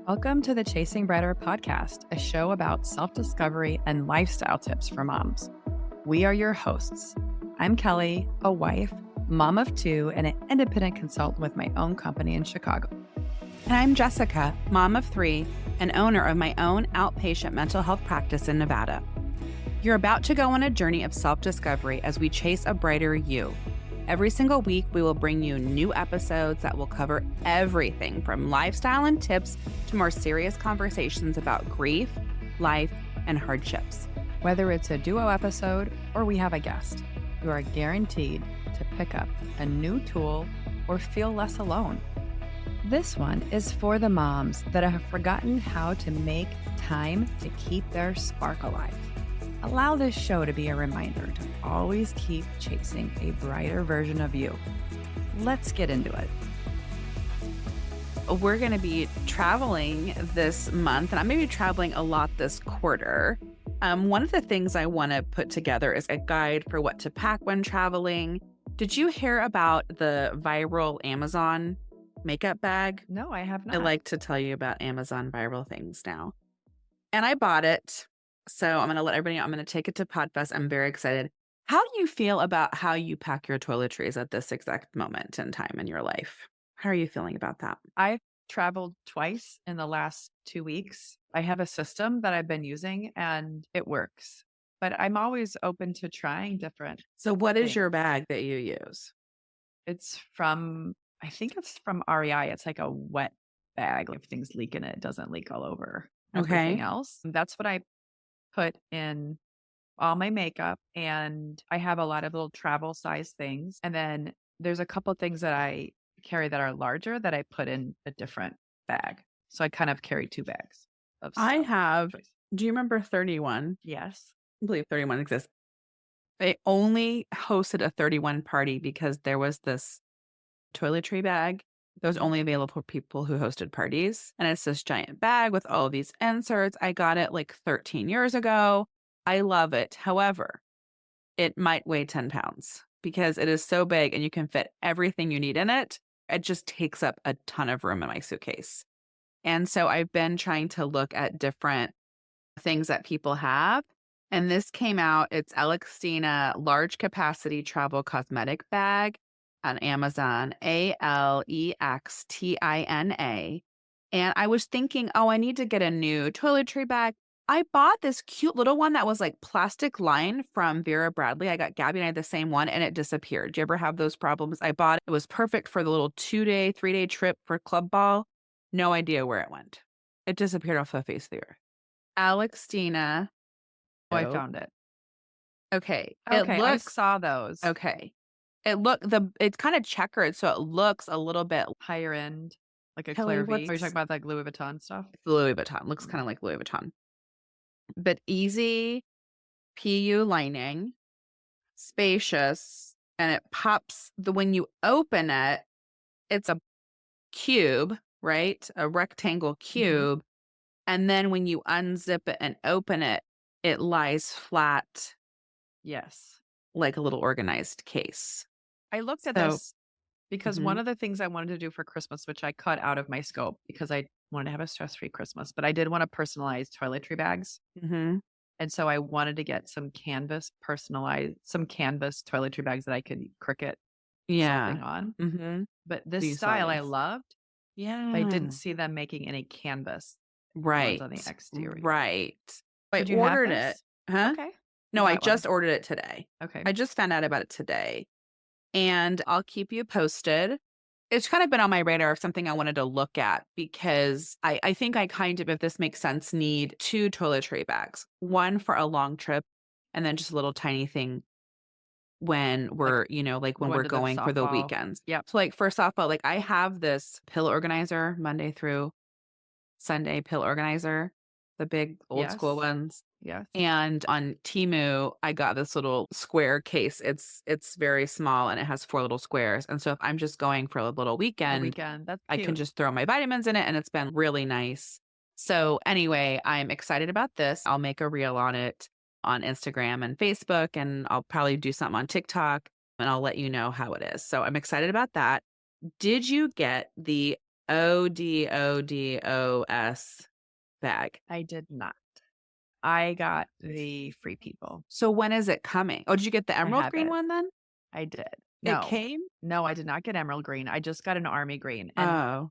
Welcome to the Chasing Brighter podcast, a show about self-discovery and lifestyle tips for moms. We are your hosts. I'm Kelly, a wife, mom of two, and an independent consultant with my own company in Chicago. And I'm Jessica, mom of three, and owner of my own outpatient mental health practice in Nevada. You're about to go on a journey of self-discovery as we chase a brighter you. Every single week, we will bring you new episodes that will cover everything from lifestyle and tips to more serious conversations about grief, life, and hardships. Whether it's a duo episode or we have a guest, you are guaranteed to pick up a new tool or feel less alone. This one is for the moms that have forgotten how to make time to keep their spark alive. Allow this show to be a reminder to always keep chasing a brighter version of you. Let's get into it. We're going to be traveling this month, and I'm going to be traveling a lot this quarter. One of the things I want to put together is a guide for what to pack when traveling. Did you hear about the viral Amazon makeup bag? No, I have not. I like to tell you about Amazon viral things now. And I bought it. So I'm going to let everybody know. I'm going to take it to Podfest. I'm very excited. How do you feel about how you pack your toiletries at this exact moment in time in your life? How are you feeling about that? I've traveled twice in the last 2 weeks. I have a system that I've been using and it works, but I'm always open to trying different. So what is things. your bag that you use? It's I think it's from REI. It's like a wet bag. If things leak in it, it doesn't leak all over everything else. That's what I put in all my makeup, and I have a lot of little travel size things. And then there's a couple things that I carry that are larger that I put in a different bag. So I kind of carry 2 bags of stuff. I have, do you remember 31? Yes. I believe 31 exists. I only hosted a 31 party because there was this toiletry bag that was only available for people who hosted parties. And it's this giant bag with all these inserts. I got it like 13 years ago. I love it. However, it might weigh 10 pounds because it is so big and you can fit everything you need in it. It just takes up a ton of room in my suitcase. And so I've been trying to look at different things that people have. And this came out. It's Alextina Large Capacity Travel Cosmetic Bag on Amazon, Alextina. And I was thinking, oh, I need to get a new toiletry bag. I bought this cute little one that was like plastic lined from Vera Bradley. I got Gabby and I the same one and it disappeared. Do you ever have those problems? I bought it. It was perfect for the little 2-day, 3-day trip for club ball. No idea where it went. It disappeared off the face of the earth. Alextina. Oh, I found it. Okay. Okay, I saw those. Okay. It's kind of checkered, so it looks a little bit Higher end, like a Kelly, Claire V. Are you what's talking about like Louis Vuitton stuff? Louis Vuitton. Looks kind of like Louis Vuitton. But easy PU lining, spacious, and it pops when you open it, it's a cube, right? A rectangle cube. And then when you unzip it and open it, it lies flat. Yes. Like a little organized case. I looked at this because one of the things I wanted to do for Christmas, which I cut out of my scope because I wanted to have a stress-free Christmas, but I did want to personalize toiletry bags. And so I wanted to get some canvas toiletry bags that I could Cricut something on. But this style I loved. Yeah. But I didn't see them making any canvas right on the exterior. Right. I Did you ordered have it. Huh? Okay. No, I just ordered it today. Okay. I just found out about it today. And I'll keep you posted. It's kind of been on my radar of something I wanted to look at because I think I kind of, if this makes sense, need 2 toiletry bags. One for a long trip and then just a little tiny thing when we're, when we're going for the weekends. Yep. So like for softball, like I have this pill organizer, Monday through Sunday pill organizer, the big old school ones. Yes. And on Temu, I got this little square case. It's very small and it has 4 little squares. And so if I'm just going for a little weekend, That's I cute. can just throw my vitamins in it and it's been really nice. So anyway, I'm excited about this. I'll make a reel on it on Instagram and Facebook, and I'll probably do something on TikTok and I'll let you know how it is. So I'm excited about that. Did you get the ODODOS bag. I did not. I got the Free People. So when is it coming? Oh, did you get the I emerald have green it. one then? I did. It No. came? No, I did not get emerald green. I just got an army green. And Oh,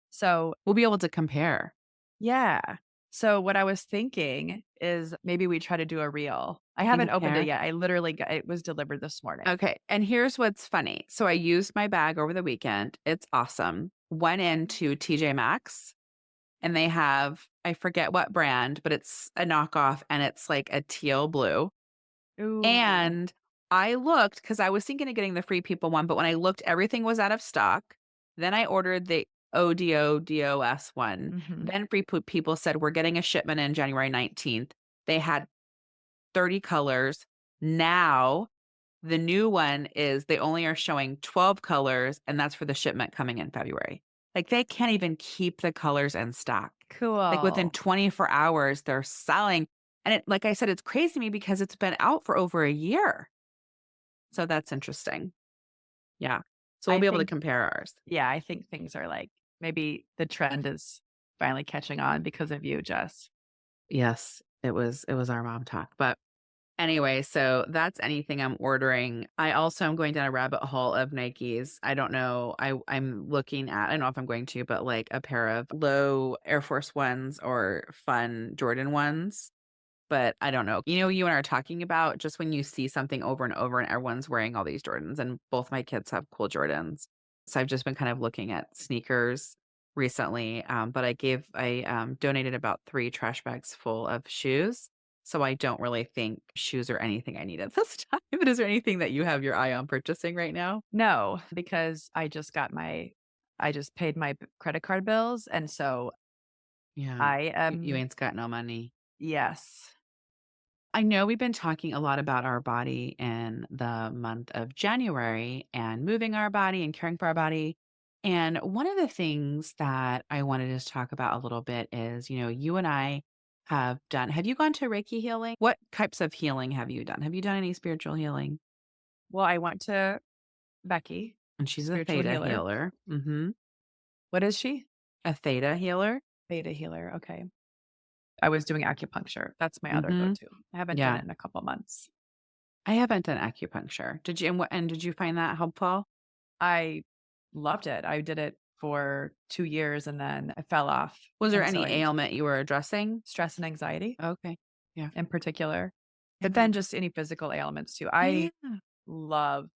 so, we'll be able to compare. yeah. So what I was thinking is maybe we try to do a reel. I And haven't opened it compare? yet. I literally got it was delivered this morning. Okay, and here's what's funny. So I used my bag over the weekend. It's awesome. Went into TJ Maxx and they have I forget what brand, but it's a knockoff and it's like a teal blue. Ooh. And I looked because I was thinking of getting the Free People one, but when I looked, everything was out of stock. Then I ordered the ODODOS one. Mhm. Then People said, "We're getting a shipment in January 19th." They had 30 colors. Now, the new one is they only are showing 12 colors, and that's for the shipment coming in February. Like, they can't even keep the colors in stock. Like, within Cool. 24 hours, they're selling. And like I said, it's crazy to me because it's been out for over a year. So that's interesting. Yeah. So we'll I be able to think compare ours. yeah, I think things are like maybe the trend is finally catching on because of you, Jess. Yes, it was our mom talk. But anyway, so that's anything I'm ordering. I also am going down a rabbit hole of Nikes. I don't know. I'm looking at I don't know if I'm going to, but like a pair of low Air Force Ones or fun Jordan ones. But I don't know. You and I are talking about just when you see something over and over and everyone's wearing all these Jordans, and both my kids have cool Jordans. So I've just been kind of looking at sneakers recently. But I donated about 3 trash bags full of shoes. So I don't really think shoes are anything I need at this time. But is there anything that you have your eye on purchasing right now? No, because I just paid my credit card bills, and so Yeah. I You am ain't got no money. yes. I know we've been talking a lot about our body in the month of January and moving our body and caring for our body. And one of the things that I wanted to talk about a little bit is, you and I have you gone to Reiki healing? What types of healing have you done? Have you done any spiritual healing? Well, I went to Becky, And she's a spiritual theta healer. healer. Mm-hmm. What is she? A theta healer. Beta healer, okay. I was doing acupuncture. That's my other Mm-hmm. go-to. I haven't done Yeah. it in a couple months. I haven't done acupuncture. And did you find that helpful? I loved it. I did it for 2 years and then I fell off, Was there and so any I ailment you were addressing? stress and anxiety Okay. Yeah. in particular, but Yeah. then just any physical ailments too. I Yeah. love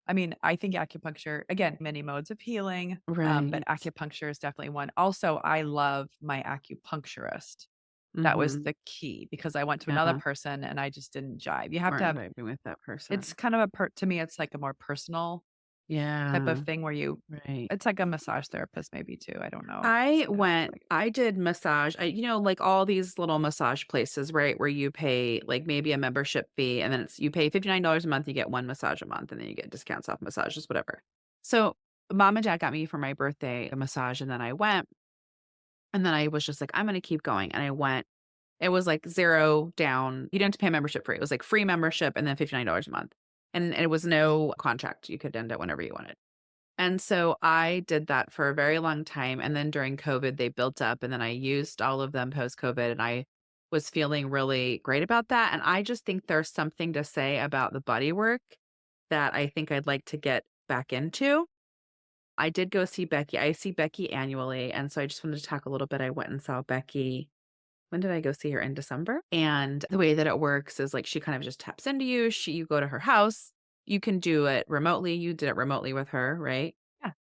I mean, I think acupuncture again, many modes of healing, but Right. acupuncture is definitely one. Also, I love my acupuncturist. That was Mhm. the key because I went to another Yeah. person and I just didn't jive. You have to Weren't have vibing with that it's person. kind of a to me, it's like a more personal type of Yeah. thing where you Right. it's like a massage therapist maybe too. I don't know. It's kinda like I did massage. Like all these little massage places, right? Where you pay like maybe a membership fee and then you pay $59 a month, you get one massage a month, and then you get discounts off massages, whatever. So mom and dad got me for my birthday a massage, and then I went, and then I was just like, I'm gonna keep going. And I went. It was like 0 down. You didn't have to pay a membership fee. It was like free membership and then $59 a month. And it was no contract. You could end it whenever you wanted. And so I did that for a very long time. And then during COVID, they built up, and then I used all of them post COVID. And I was feeling really great about that. And I just think there's something to say about the body work that I think I'd like to get back into. I did go see Becky. I see Becky annually. And so I just wanted to talk a little bit. I went and saw Becky. When did I go see her? In December? And the way that it works is like she kind of just taps into you. You go to her house. You can do it remotely. You did it remotely with her, right? yeah.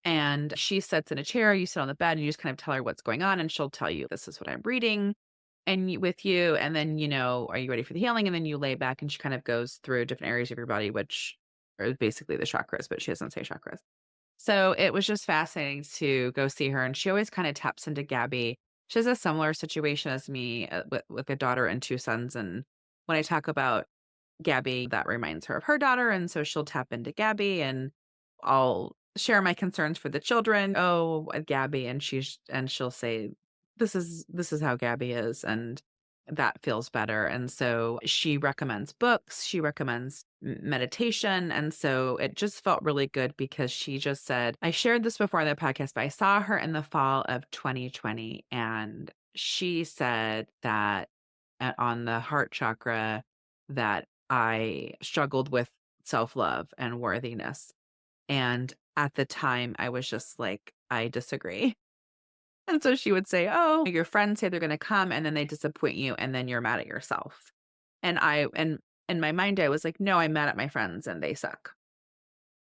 And she sits in a chair, you sit on the bed, and you just kind of tell her what's going on, and she'll tell you, "This is what I'm reading," with you, and then, "Are you ready for the healing?" And then you lay back, and she kind of goes through different areas of your body, which are basically the chakras, but she doesn't say chakras. So it was just fascinating to go see her, and she always kind of taps into Gabby. She has a similar situation as me, with a daughter and 2 sons, and when I talk about Gabby, that reminds her of her daughter, and so she'll tap into Gabby, and I'll share my concerns for the children. "Oh, Gabby," and she'll say, "This is how Gabby is," that feels better. And so she recommends books, she recommends meditation. And so it just felt really good because she just said, I shared this before in the podcast, but I saw her in the fall of 2020. And she said that on the heart chakra, that I struggled with self love and worthiness. And at the time, I was just like, I disagree. And so she would say, "Oh, your friends say they're gonna come and then they disappoint you and then you're mad at yourself." And in my mind, I was like, "No, I'm mad at my friends and they suck."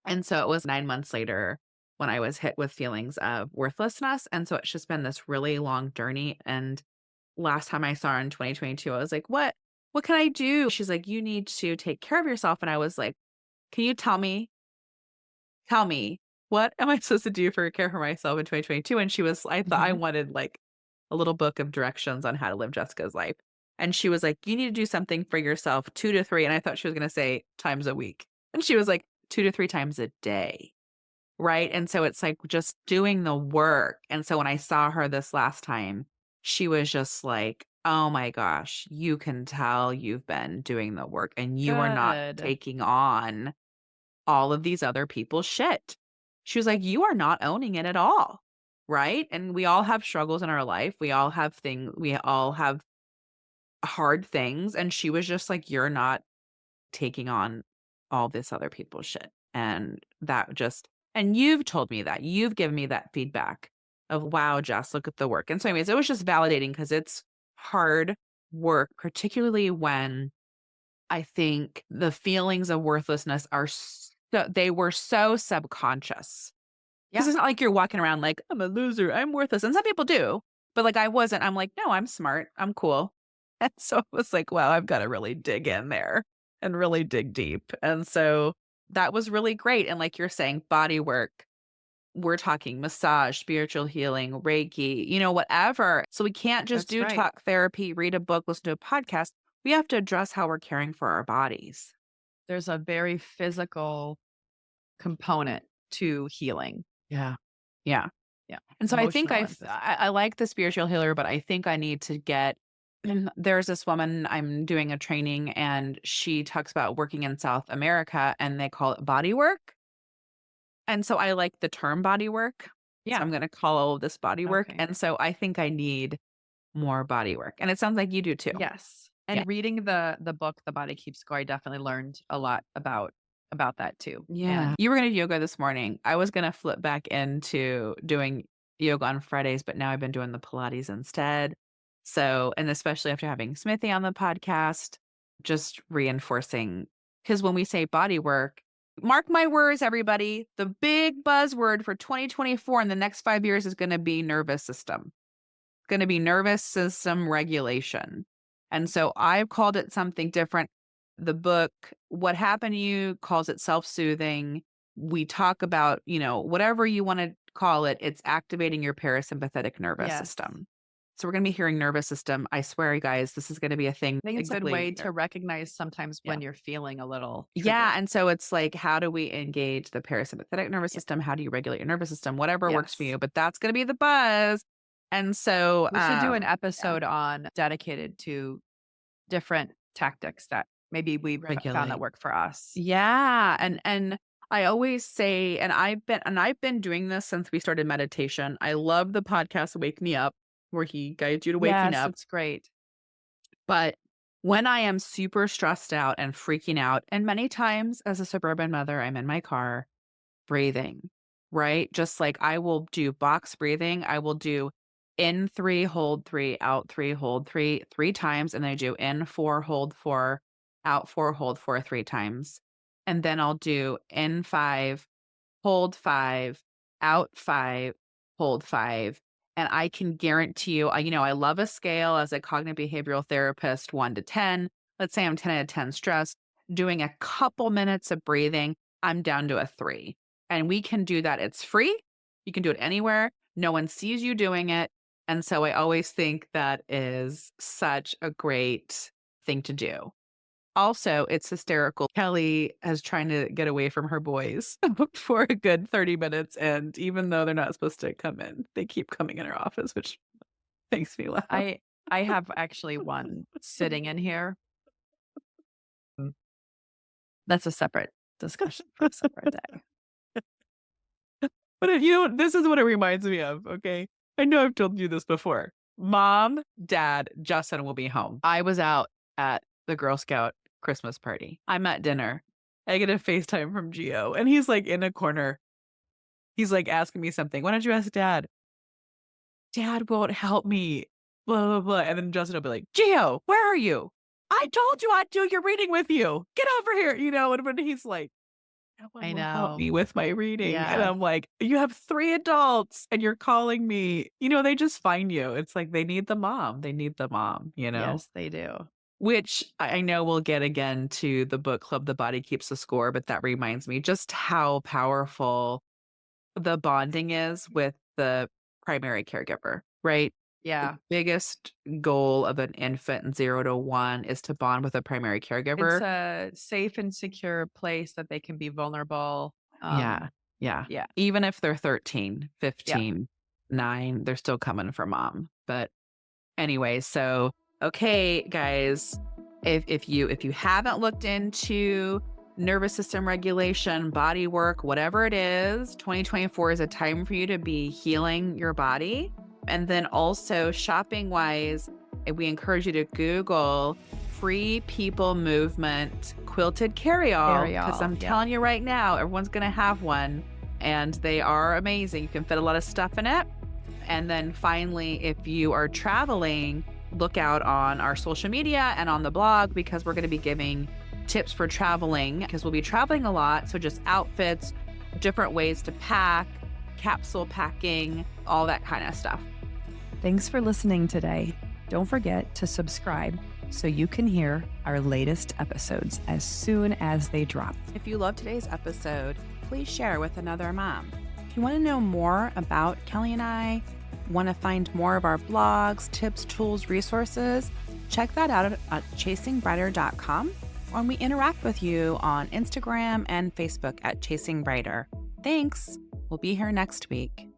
And so it was 9 months later when I was hit with feelings of worthlessness, and so it's just been this really long journey, and last time I saw her in 2022, I was like, What can I do?" She's like, "You need to take care of yourself." And I was like, "Can you tell me, what am I supposed to do for care for myself in 2022?" And I thought I Mhm. wanted like a little book of directions on how to live Jessica's life. And she was like, "You need to do something for yourself 2 to 3." And I thought she was going to say times a week. And she was like 2 to 3 times a day. Right. And so it's like just doing the work. And so when I saw her this last time, she was just like, "Oh my gosh, you can tell you've been doing the work and you are not Good. taking on all of these other people's shit." She was like, "You are not owning it at all." Right? And we all have struggles in our life. We all have hard things. And she was just like, "You're not taking on all this other people's shit." And that just, and you've told me that. You've given me that feedback of, "Wow, Jess, look at the work." And so, anyways, it was just validating because it's hard work, particularly when I think the feelings of worthlessness they were so subconscious. 'Cause Yeah, it's not like you're walking around like, "I'm a loser, I'm worthless," and some people do, but, like, I wasn't. I'm like, "No, I'm smart, I'm cool." And so it was like, wow, I've gotta really dig in there and really dig deep, and so that was really great, and like you're saying, body work, we're talking massage, spiritual healing, Reiki, whatever. So we can't just that's do right. talk therapy, read a book, listen to a podcast. We have to address how we're caring for our bodies. There's a very physical component to healing. Yeah. Yeah. Yeah, And so I think emotional and physical. I like the spiritual healer, but I think I need to get there's this woman I'm doing a training and she talks about working in South America and they call it body work. And so I like the term body work. So Yeah, I'm going to call all of this body work. okay. And so I think I need more body work. And it sounds like you do too. Yes, Yeah. and reading the book, The Body Keeps Score, I definitely learned a lot about that too, Yeah. and You were going to do yoga this morning. I was going to flip back into doing yoga on Fridays, but now I've been doing the Pilates instead. So, and especially after having Smithy on the podcast, just reinforcing, because when we say body work, mark my words, everybody, the big buzzword for 2024 and the next 5 years is going to be nervous system, going to be nervous system regulation. And so I've called it something different. The book, What Happened to You, calls it self soothing. We talk about, whatever you want to call it, it's activating your parasympathetic nervous yes. system. So we're going to be hearing nervous system. I swear, you guys, this is going to be a thing. I think it's a good Exactly. way to recognize sometimes Yeah. when you're feeling a little Yeah. triggered. And so it's like, how do we engage the parasympathetic nervous Yeah. system? How do you regulate your nervous system? Whatever works for Yes. you. But that's going to be the buzz. And so, We should do an yeah. episode on dedicated to different tactics that maybe we found that Regulate. work for us. Yeah, and I always say, and I've been doing this since we started meditation. I love the podcast Wake Me Up, where he guides you to waking Yes, up. it's great. But when I am super stressed out and freaking out, and many times as a suburban mother, I'm in my car breathing, right? Just like I will do box breathing. I will do in 3, hold 3, out 3, hold 3, 3 times. And then I do in 4, hold 4, out 4, hold 4, 3 times. And then I'll do in 5, hold 5, out 5, hold 5. And I can guarantee you, I love a scale as a cognitive behavioral therapist, 1 to 10. Let's say I'm 10 out of 10 stressed. Doing a couple minutes of breathing, I'm down to a 3. And we can do that. It's free. You can do it anywhere. No one sees you doing it. And so I always think that is such a great thing to do. Also, it's hysterical. Kelly is trying to get away from her boys for a good 30 minutes, and even though they're not supposed to come in, they keep coming in her office, which makes me I laugh. I have actually one sitting in here. Mm, That's a separate discussion for a separate day. But this is what it reminds me of, okay? I know I've told you this before. Mom, Dad, Justin will be home. I was out at the Girl Scout Christmas party. I'm at dinner. I get a FaceTime from Gio, and he's like in a corner. He's like asking me something. Why don't you ask Dad? Dad won't help me. Blah, blah, blah. And then Justin will be like, Gio, where are you? I told you I'd do your reading with you. Get over here. And when he's like, no one I will help know. me with my reading. And Yeah. I'm like, you have 3 adults and you're calling me. They just find you. It's like they need the mom. They need the mom. Yes, they do. Which I know we'll get again to the book club, The Body Keeps the Score, but that reminds me just how powerful the bonding is with the primary caregiver, right? The Yeah. biggest goal of an infant 0 to 1 is to bond with a primary It's caregiver. a safe and secure place that they can be vulnerable. Yeah, yeah. Yeah. Even if they're 13, Yeah. 15, 9, they're still coming for mom. But anyway, so okay, guys, if you haven't looked into nervous system regulation, body work, whatever it is, 2024 is a time for you to be healing your body. And then also shopping wise, we encourage you to Google free people movement quilted carryall, because I'm telling you right now, everyone's going to have one and they are amazing. You can fit a lot of stuff in it. And then finally, if you are traveling, look out on our social media and on the blog, because we're going to be giving tips for traveling, because we'll be traveling a lot. So just outfits, different ways to pack, capsule packing, all that kind of stuff. Thanks for listening today. Don't forget to subscribe so you can hear our latest episodes as soon as they drop. If you love today's episode, please share with another mom. If you want to know more about Kelly and I, want to find more of our blogs, tips, tools, resources, check that out at chasingbrighter.com, or we interact with you on Instagram and Facebook at Chasing Brighter. Thanks. We'll be here next week.